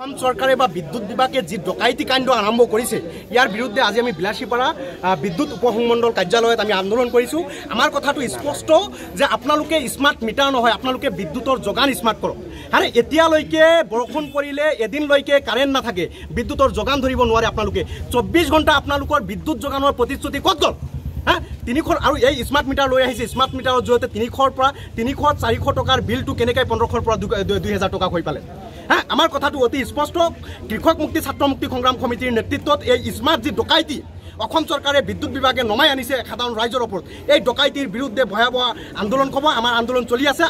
অসম চৰকাৰে বা বিদ্যুৎ বিভাগে যি ডকাইতি কাণ্ড আৰম্ভ কৰিছে ইয়াৰ বিৰুদ্ধে আজি আমি বিলাসীপাৰা বিদ্যুৎ উপসংমণ্ডল কাৰ্যালয়ত আমি আন্দোলন কৰিছোঁ। আমাৰ কথাটো স্পষ্ট যে আপোনালোকে স্মাৰ্ট মিটাৰ নহয়, আপোনালোকে বিদ্যুতৰ যোগান স্মাৰ্ট কৰক। আৰে এতিয়ালৈকে বৰষুণ পৰিলে এদিনলৈকে কাৰেণ্ট নাথাকে, বিদ্যুতৰ যোগান ধৰিব নোৱাৰে। আপোনালোকে 24 ঘণ্টা আপোনালোকৰ বিদ্যুৎ যোগানৰ প্ৰতিশ্ৰুতি ক'ত গ'ল? 300 আৰু এই স্মাৰ্ট মিটাৰ লৈ আহিছে। স্মাৰ্ট মিটাৰৰ জৰিয়তে 300ৰ পৰা 400 টকাৰ বিলটো কেনেকৈ 1500ৰ পৰা 2000 টকা হৈ পালে? আমাৰ কথাটো অতি স্পষ্ট। কৃষক মুক্তি ছাত্ৰ মুক্তি সংগ্ৰাম সমিতিৰ নেতৃত্বত এই স্মাৰ্ট যি ডকাইতি অসম চৰকাৰে বিদ্যুৎ বিভাগে নমাই আনিছে সাধাৰণ ৰাইজৰ ওপৰত, এই ডকাইতিৰ বিৰুদ্ধে ভয়াৱহ আন্দোলন হ'ব। আমাৰ আন্দোলন চলি আছে,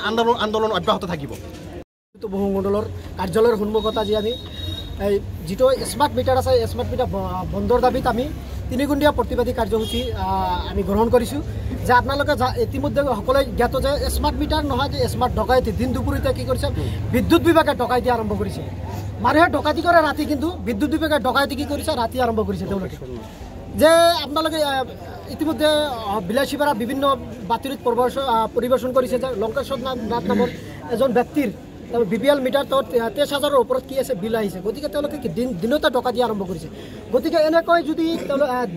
আন্দোলন অব্যাহত থাকিব। উপমণ্ডলৰ কাৰ্যালয়ৰ সন্মুখত আজি আমি এই যিটো স্মাৰ্ট মিটাৰ আছে স্মাৰ্ট মিটাৰ বন্ধৰ দাবীত আমি 3 ঘণ্টীয়া প্ৰতিবাদী কাৰ্যসূচী আমি গ্ৰহণ কৰিছোঁ। যে আপোনালোকে ইতিমধ্যে সকলোৱে জ্ঞাত যে স্মাৰ্ট মিটাৰ নহয়, যে স্মাৰ্ট ডকাইতি দিন দুপৰীতে কি কৰিছে বিদ্যুৎ বিভাগে ডকাইতি আৰম্ভ কৰিছে। মানুহে ডকাইতি কৰে ৰাতি, কিন্তু বিদ্যুৎ বিভাগে ডকাইতি কি কৰিছে ৰাতি আৰম্ভ কৰিছে তেওঁলোকে। যে আপোনালোকে ইতিমধ্যে বিলাসীপাৰা বিভিন্ন বাতৰিত পৰিৱেশন কৰিছে যে লংকেশ্বৰ নাথ নামৰ এজন ব্যক্তিৰ BPL মিটাৰ 23,000ৰ ওপৰত কি আছে বিল আহিছে। গতিকে তেওঁলোকে দিনতে ডকাইতি আৰম্ভ কৰিছে। গতিকে এনেকৈ যদি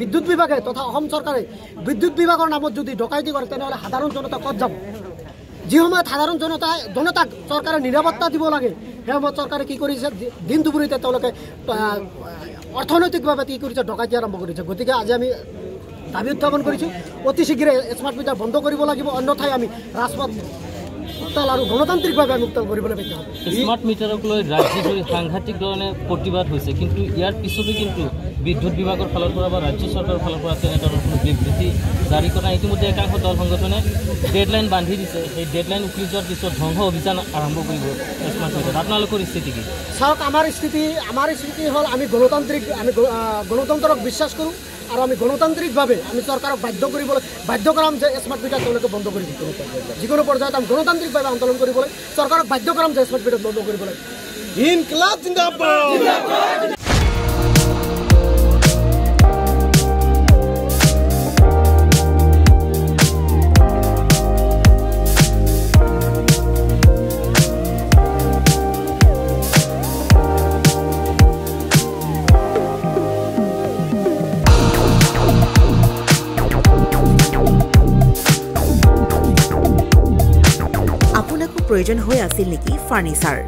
বিদ্যুৎ বিভাগে তথা অসম চৰকাৰে বিদ্যুৎ বিভাগৰ নামত যদি ডকাইতি কৰে তেনেহ'লে সাধাৰণ জনতা ক'ত যাব? যি সময়ত সাধাৰণ জনতাক চৰকাৰে নিৰাপত্তা দিব লাগে, সেই সময়ত চৰকাৰে কি কৰিছে দিন দুপৰীতে তেওঁলোকে অৰ্থনৈতিকভাৱে কি কৰিছে ডকাইতি আৰম্ভ কৰিছে। গতিকে আজি আমি দাবী উত্থাপন কৰিছোঁ অতি শীঘ্ৰে স্মাৰ্ট মিটাৰ বন্ধ কৰিব লাগিব, অন্যথাই আমি ৰাজপথ উত্তাল আৰু গণতান্ত্ৰিকভাৱে আমি উত্তাল কৰিবলৈ বাধ্য হ'ম। স্মাৰ্ট মিটাৰক লৈ ৰাজ্যজুৰি সাংঘাতিক ধৰণে প্ৰতিবাদ হৈছে, কিন্তু ইয়াৰ পিছতো কিন্তু বিদ্যুৎ বিভাগৰ ফালৰ পৰা বা ৰাজ্য চৰকাৰৰ ফালৰ পৰা তেনেধৰণৰ কোনো বিবৃতি জাৰি কৰা নাই। ইতিমধ্যে একাংশ দল সংগঠনে ডেডলাইন বান্ধি দিছে। সেই ডেডলাইন উকলি যোৱাৰ পিছত ধ্বংস অভিযান আৰম্ভ কৰিব স্মাৰ্ট মিটাৰ। আপোনালোকৰ স্থিতি কি? চাওক, আমাৰ স্থিতি হ'ল আমি গণতন্ত্ৰক বিশ্বাস কৰোঁ আৰু আমি গণতান্ত্ৰিকভাৱে আমি চৰকাৰক বাধ্য কৰাম যে স্মাৰ্ট মিটাৰ তেওঁলোকে বন্ধ কৰি দিব। যিকোনো পৰ্যায়ত আমি গণতান্ত্ৰিকভাৱে আন্দোলন কৰিবলৈ চৰকাৰক বাধ্য কৰাম যে স্মাৰ্ট মিটাৰ বন্ধ কৰিবলৈ। ইনকিলাব জিন্দাবাদ। প্ৰয়োজন হৈ আছিল নেকি ফাৰ্নিচাৰ?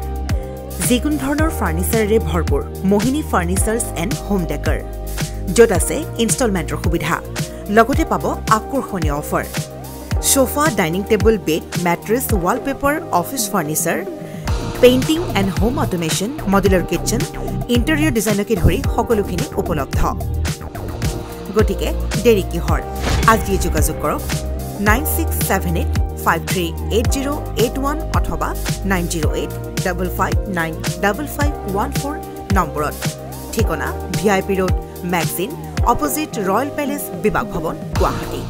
যিকোনো ধৰণৰ ফাৰ্নিচাৰেৰে ভৰপূৰ মোহিনী ফাৰ্নিচাৰ্ছ এণ্ড হোম ডেকাৰ, য'ত আছে ইনষ্টলমেণ্টৰ সুবিধা, লগতে পাব আকৰ্ষণীয় offer. Sofa, dining table, bed, mattress, wallpaper, office furniture, painting and home automation, modular kitchen, interior ডিজাইনকে ধৰি সকলোখিনি উপলব্ধ। গতিকে দেৰি কিহৰ? আজিয়ে যোগাযোগ কৰক 9678538081 অথবা 9085595514 নম্বৰত। ঠিকনা VIP road, magazine, opposite royal palace, বিভাগ ভৱন, গুৱাহাটী।